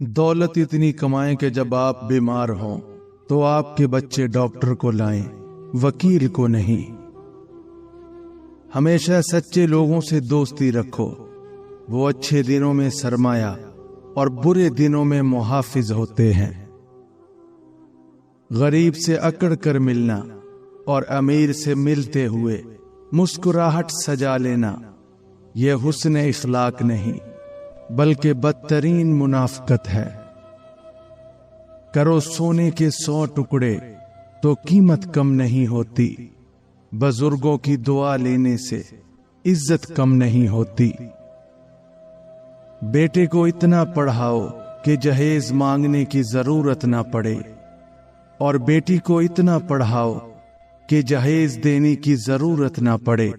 दौलत इतनी कमाएं कि जब आप बीमार हों तो आपके बच्चे डॉक्टर को लाएं, वकील को नहीं। हमेशा सच्चे लोगों से दोस्ती रखो, वो अच्छे दिनों में सरमाया और बुरे दिनों में मुहाफिज होते हैं। गरीब से अकड़ कर मिलना और अमीर से मिलते हुए मुस्कुराहट सजा लेना, यह हुस्न इखलाक नहीं बल्कि बदतरीन मुनाफकत है। करो सोने के 100 टुकड़े तो कीमत कम नहीं होती, बुजुर्गों की दुआ लेने से इज्जत कम नहीं होती। बेटे को इतना पढ़ाओ कि जहेज मांगने की जरूरत ना पड़े, और बेटी को इतना पढ़ाओ कि जहेज देने की जरूरत ना पड़े।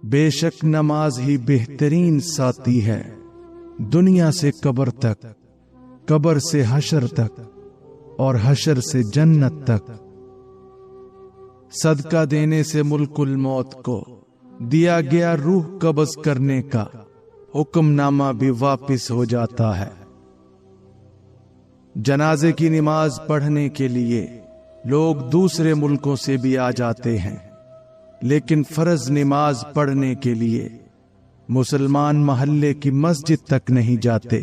बेशक नमाज ही बेहतरीन साथी है, दुनिया से कब्र तक, कब्र से हशर तक और हशर से जन्नत तक। सदका देने से मुल्कुल मौत को दिया गया रूह कब्ज करने का हुक्मनामा भी वापिस हो जाता है। जनाजे की नमाज पढ़ने के लिए लोग दूसरे मुल्कों से भी आ जाते हैं, लेकिन फर्ज नमाज पढ़ने के लिए मुसलमान महल्ले की मस्जिद तक नहीं जाते।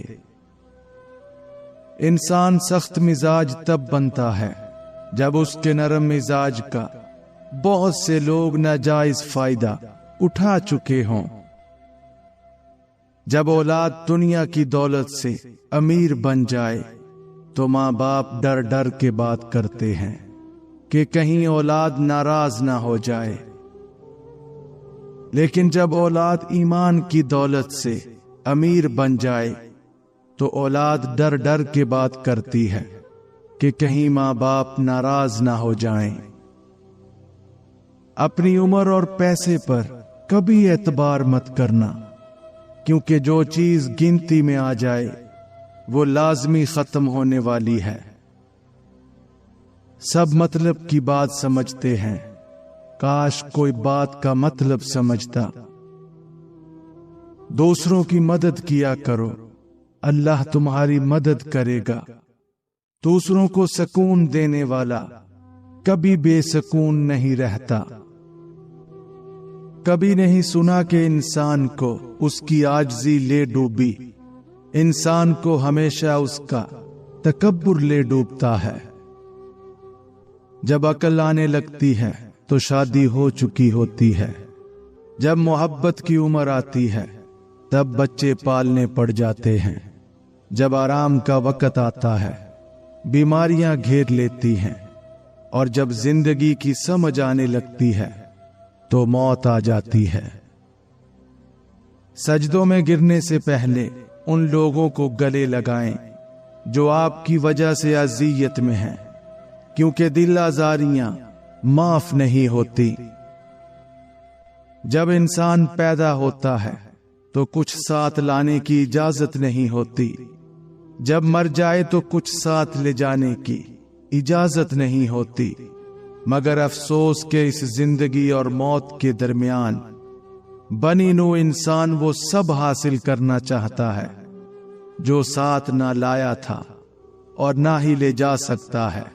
इंसान सख्त मिजाज तब बनता है जब उसके नरम मिजाज का बहुत से लोग नाजायज फायदा उठा चुके हों। जब औलाद दुनिया की दौलत से अमीर बन जाए तो माँ बाप डर डर के बात करते हैं कि कहीं औलाद नाराज ना हो जाए। लेकिन जब औलाद ईमान की दौलत से अमीर बन जाए तो औलाद डर डर के बात करती है कि कहीं माँ बाप नाराज ना हो जाएं। अपनी उम्र और पैसे पर कभी एतबार मत करना, क्योंकि जो चीज गिनती में आ जाए वो लाजमी खत्म होने वाली है। सब मतलब की बात समझते हैं, काश कोई बात का मतलब समझता। दूसरों की मदद किया करो, अल्लाह तुम्हारी मदद करेगा। दूसरों को सुकून देने वाला कभी बेसुकून नहीं रहता। कभी नहीं सुना कि इंसान को उसकी आजिज़ी ले डूबी, इंसान को हमेशा उसका तकब्बुर ले डूबता है। जब अकल आने लगती है तो शादी हो चुकी होती है। जब मोहब्बत की उम्र आती है तब बच्चे पालने पड़ जाते हैं। जब आराम का वक्त आता है बीमारियां घेर लेती हैं, और जब जिंदगी की समझ आने लगती है तो मौत आ जाती है। सजदों में गिरने से पहले उन लोगों को गले लगाएं जो आपकी वजह से अज़ियत में हैं, क्योंकि दिल आज़ारियां माफ नहीं होती। जब इंसान पैदा होता है तो कुछ साथ लाने की इजाजत नहीं होती, जब मर जाए तो कुछ साथ ले जाने की इजाजत नहीं होती। मगर अफसोस के इस जिंदगी और मौत के दरमियान बनी नू इंसान वो सब हासिल करना चाहता है जो साथ ना लाया था और ना ही ले जा सकता है।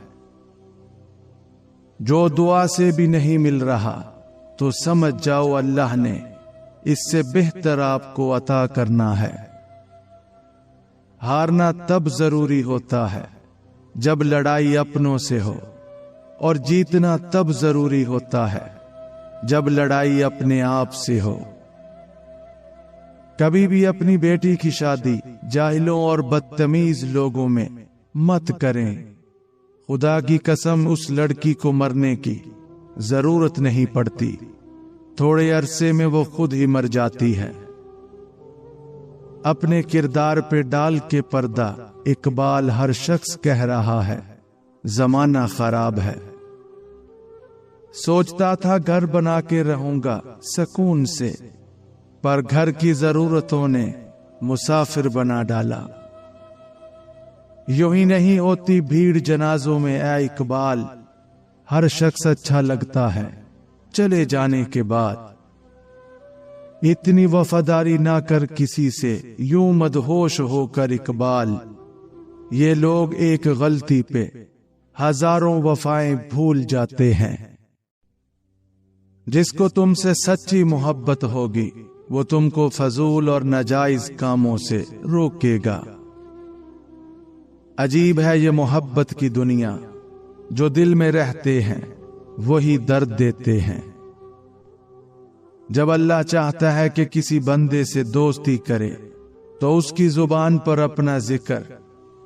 जो दुआ से भी नहीं मिल रहा तो समझ जाओ अल्लाह ने इससे बेहतर आपको अता करना है। हारना तब जरूरी होता है जब लड़ाई अपनों से हो, और जीतना तब जरूरी होता है जब लड़ाई अपने आप से हो। कभी भी अपनी बेटी की शादी जाहिलों और बदतमीज लोगों में मत करें। खुदा की कसम, उस लड़की को मरने की जरूरत नहीं पड़ती, थोड़े अरसे में वो खुद ही मर जाती है। अपने किरदार पे डाल के पर्दा, इकबाल हर शख्स कह रहा है जमाना खराब है। सोचता था घर बना के रहूंगा सुकून से, पर घर की जरूरतों ने मुसाफिर बना डाला। यूं ही नहीं होती भीड़ जनाजों में ऐ इकबाल, हर शख्स अच्छा लगता है चले जाने के बाद। इतनी वफादारी ना कर किसी से, यूं मदहोश होकर इकबाल। ये लोग एक गलती पे हजारों वफाएं भूल जाते हैं। जिसको तुमसे सच्ची मोहब्बत होगी वो तुमको फजूल और नाजायज कामों से रोकेगा। अजीब है ये मोहब्बत की दुनिया, जो दिल में रहते हैं वही दर्द देते हैं। जब अल्लाह चाहता है कि किसी बंदे से दोस्ती करे तो उसकी जुबान पर अपना जिक्र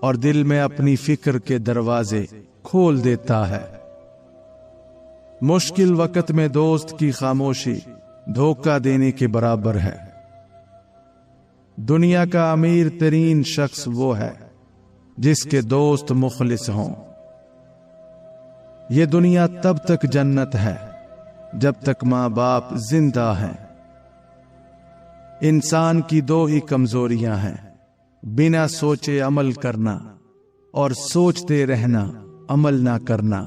और दिल में अपनी फिक्र के दरवाजे खोल देता है। मुश्किल वक्त में दोस्त की खामोशी धोखा देने के बराबर है। दुनिया का अमीर तरीन शख्स वो है जिसके दोस्त मुखलिस हों। ये दुनिया तब तक जन्नत है जब तक माँ बाप जिंदा हैं। इंसान की दो ही कमजोरियां हैं, बिना सोचे अमल करना और सोचते रहना अमल ना करना।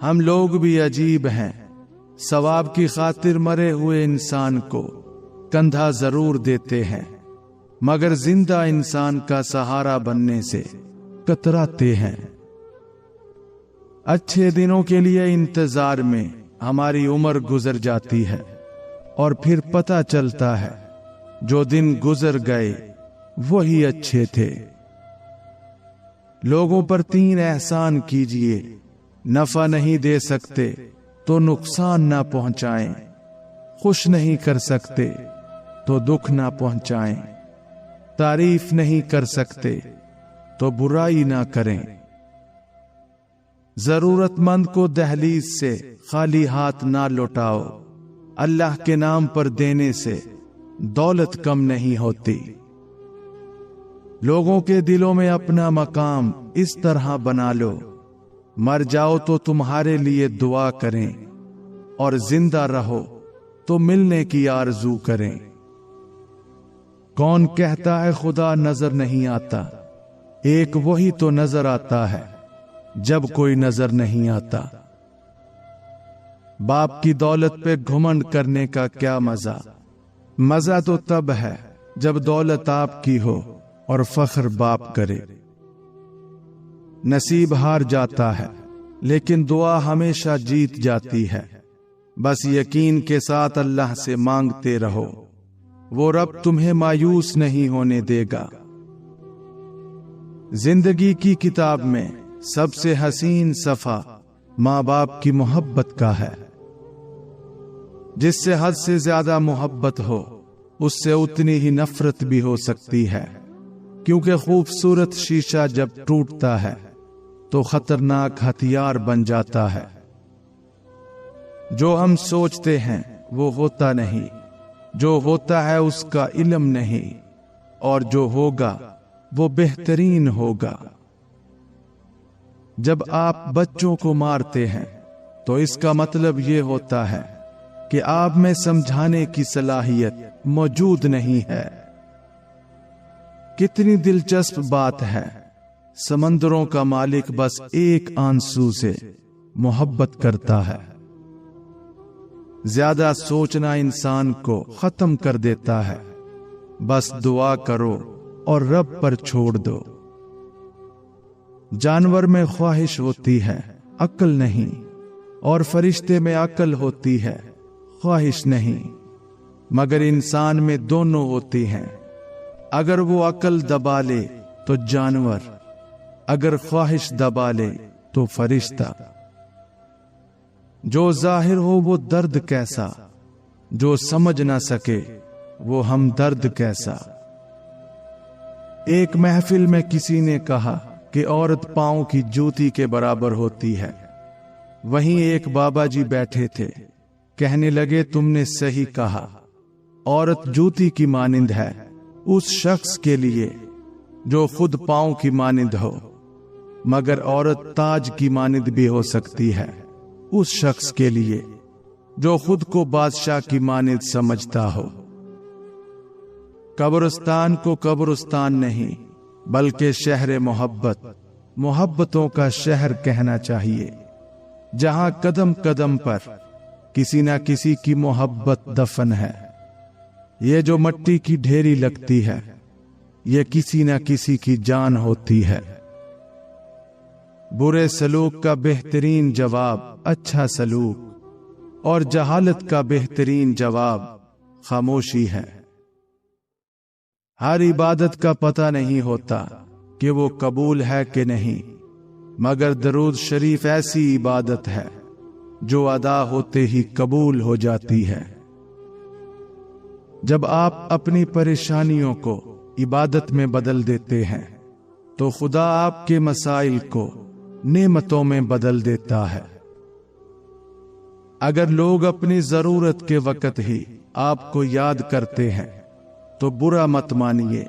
हम लोग भी अजीब हैं, सवाब की खातिर मरे हुए इंसान को कंधा जरूर देते हैं, मगर जिंदा इंसान का सहारा बनने से कतराते हैं। अच्छे दिनों के लिए इंतजार में हमारी उम्र गुजर जाती है और फिर पता चलता है जो दिन गुजर गए वही अच्छे थे। लोगों पर 3 एहसान कीजिए, नफा नहीं दे सकते तो नुकसान ना पहुंचाएं, खुश नहीं कर सकते तो दुख ना पहुंचाएं, तारीफ नहीं कर सकते तो बुराई ना करें। जरूरतमंद को दहलीज से खाली हाथ ना लौटाओ, अल्लाह के नाम पर देने से दौलत कम नहीं होती। लोगों के दिलों में अपना मकाम इस तरह बना लो, मर जाओ तो तुम्हारे लिए दुआ करें और जिंदा रहो तो मिलने की आरजू करें। कौन कहता है खुदा नजर नहीं आता, एक वही तो नजर आता है जब कोई नजर नहीं आता। बाप की दौलत पे घुमंड करने का क्या मजा, मजा तो तब है जब दौलत आपकी हो और फख्र बाप करे। नसीब हार जाता है लेकिन दुआ हमेशा जीत जाती है। बस यकीन के साथ अल्लाह से मांगते रहो, वो रब तुम्हें मायूस नहीं होने देगा। जिंदगी की किताब में सबसे हसीन सफा माँ बाप की मोहब्बत का है। जिससे हद से ज्यादा मोहब्बत हो उससे उतनी ही नफरत भी हो सकती है, क्योंकि खूबसूरत शीशा जब टूटता है तो खतरनाक हथियार बन जाता है। जो हम सोचते हैं वो होता नहीं, जो होता है उसका इल्म नहीं, और जो होगा वो बेहतरीन होगा। जब आप बच्चों को मारते हैं तो इसका मतलब ये होता है कि आप में समझाने की सलाहियत मौजूद नहीं है। कितनी दिलचस्प बात है, समंदरों का मालिक बस एक आंसू से मोहब्बत करता है। ज्यादा सोचना इंसान को खत्म कर देता है। बस दुआ करो और रब पर छोड़ दो। जानवर में ख्वाहिश होती है, अक्ल नहीं, और फरिश्ते में अक्ल होती है, ख्वाहिश नहीं, मगर इंसान में दोनों होती हैं। अगर वो अक्ल दबा ले तो जानवर, अगर ख्वाहिश दबा ले तो फरिश्ता। जो जाहिर हो वो दर्द कैसा, जो समझ ना सके वो हमदर्द कैसा। एक महफिल में किसी ने कहा कि औरत पांव की जूती के बराबर होती है। वहीं एक बाबा जी बैठे थे, कहने लगे तुमने सही कहा, औरत जूती की मानिंद है उस शख्स के लिए जो खुद पांव की मानिंद हो, मगर औरत ताज की मानिंद भी हो सकती है उस शख्स के लिए जो खुद को बादशाह की मानिंद समझता हो। कब्रिस्तान को कब्रिस्तान नहीं बल्कि शहर मोहब्बत, मोहब्बतों का शहर कहना चाहिए, जहां कदम कदम पर किसी न किसी की मोहब्बत दफन है। ये जो मट्टी की ढेरी लगती है, ये किसी न किसी की जान होती है। बुरे सलूक का बेहतरीन जवाब अच्छा सलूक, और जहालत का बेहतरीन जवाब खामोशी है। हर इबादत का पता नहीं होता कि वो कबूल है कि नहीं, मगर दरूद शरीफ ऐसी इबादत है जो अदा होते ही कबूल हो जाती है। जब आप अपनी परेशानियों को इबादत में बदल देते हैं तो खुदा आपके मसाइल को नेमतों में बदल देता है। अगर लोग अपनी जरूरत के वक्त ही आपको याद करते हैं तो बुरा मत मानिए,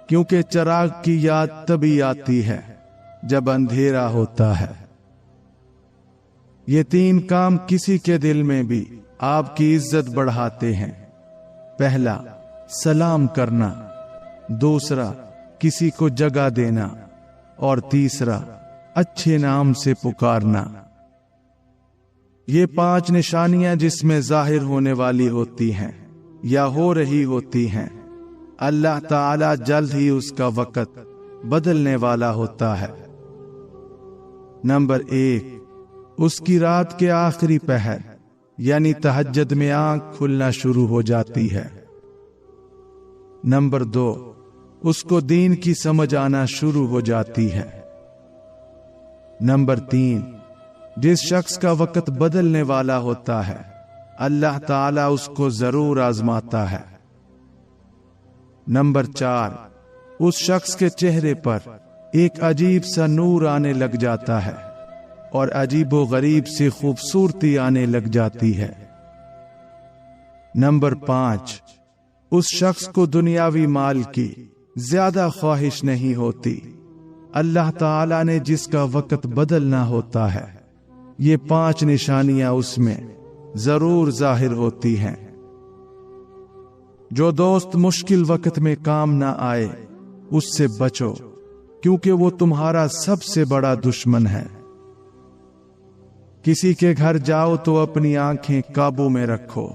क्योंकि चिराग की याद तभी आती है जब अंधेरा होता है। ये 3 काम किसी के दिल में भी आपकी इज्जत बढ़ाते हैं। पहला, सलाम करना। दूसरा, किसी को जगह देना। और तीसरा, अच्छे नाम से पुकारना। ये 5 निशानियां जिसमें जाहिर होने वाली होती हैं या हो रही होती हैं, अल्लाह ताला जल्द ही उसका वक़्त बदलने वाला होता है। नंबर 1, उसकी रात के आखिरी पहर यानी तहज्जुद में आंख खुलना शुरू हो जाती है। नंबर 2, उसको दीन की समझ आना शुरू हो जाती है। नंबर 3, जिस शख्स का वक़्त बदलने वाला होता है, अल्लाह ताला उसको जरूर आजमाता है। नंबर 4, उस शख्स के चेहरे पर एक अजीब सा नूर आने लग जाता है और अजीबो गरीब सी खूबसूरती आने लग जाती है। नंबर 5, उस शख्स को दुनियावी माल की ज्यादा ख्वाहिश नहीं होती। अल्लाह ताला ने जिसका वक़्त बदलना होता है, ये 5 निशानियां उसमें जरूर जाहिर होती हैं। जो दोस्त मुश्किल वक़्त में काम ना आए, उससे बचो, क्योंकि वो तुम्हारा सबसे बड़ा दुश्मन है। किसी के घर जाओ तो अपनी आंखें काबू में रखो,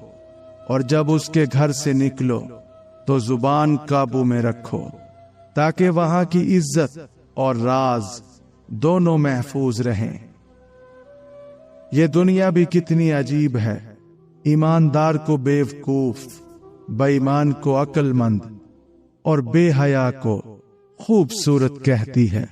और जब उसके घर से निकलो तो जुबान काबू में रखो, ताकि वहां की इज्जत और राज दोनों महफूज रहें। ये दुनिया भी कितनी अजीब है। ईमानदार को बेवकूफ, बेईमान को अक्लमंद और बेहया को खूबसूरत कहती है।